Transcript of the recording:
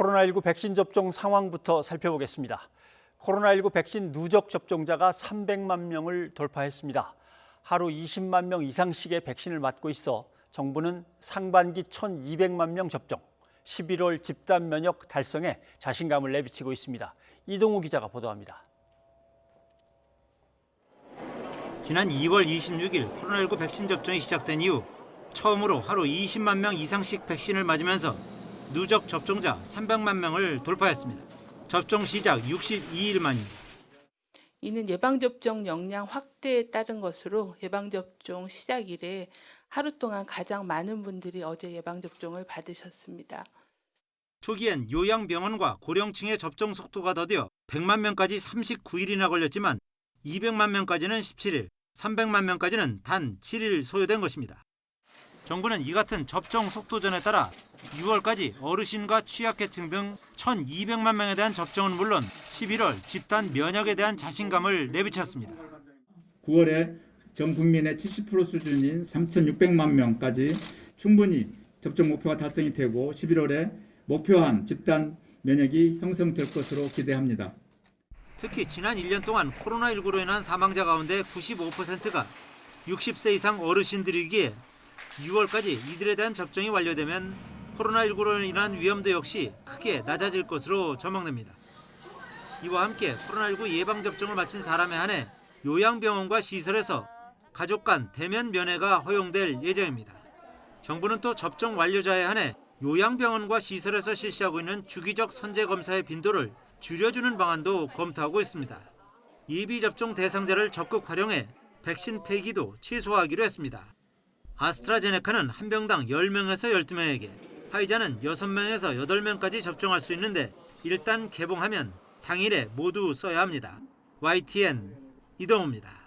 코로나19 백신 접종 상황부터 살펴보겠습니다. 코로나19 백신 누적 접종자가 300만 명을 돌파했습니다. 하루 20만 명 이상씩의 백신을 맞고 있어 정부는 상반기 1,200만 명 접종, 11월 집단 면역 달성에 자신감을 내비치고 있습니다. 이동우 기자가 보도합니다. 지난 2월 26일 코로나19 백신 접종이 시작된 이후 처음으로 하루 20만 명 이상씩 백신을 맞으면서 누적 접종자 300만 명을 돌파했습니다. 접종 시작 62일 만입니다. 이는 예방접종 역량 확대에 따른 것으로 예방접종 시작 이래 하루 동안 가장 많은 분들이 어제 예방접종을 받으셨습니다. 초기엔 요양병원과 고령층의 접종 속도가 더디어 100만 명까지 39일이나 걸렸지만 200만 명까지는 17일, 300만 명까지는 단 7일 소요된 것입니다. 정부는 이 같은 접종 속도전에 따라 6월까지 어르신과 취약계층 등 1,200만 명에 대한 접종은 물론 11월 집단 면역에 대한 자신감을 내비쳤습니다. 9월에 전 국민의 70% 수준인 3,600만 명까지 충분히 접종 목표가 달성이 되고 11월에 목표한 집단 면역이 형성될 것으로 기대합니다. 특히 지난 1년 동안 코로나19로 인한 사망자 가운데 95%가 60세 이상 어르신들이기에 6월까지 이들에 대한 접종이 완료되면 코로나19로 인한 위험도 역시 크게 낮아질 것으로 전망됩니다. 이와 함께 코로나19 예방접종을 마친 사람에 한해 요양병원과 시설에서 가족 간 대면 면회가 허용될 예정입니다. 정부는 또 접종 완료자에 한해 요양병원과 시설에서 실시하고 있는 주기적 선제검사의 빈도를 줄여주는 방안도 검토하고 있습니다. 예비접종 대상자를 적극 활용해 백신 폐기도 최소화하기로 했습니다. 아스트라제네카는 한 병당 10명에서 12명에게, 화이자는 6명에서 8명까지 접종할 수 있는데 일단 개봉하면 당일에 모두 써야 합니다. YTN 이동우입니다.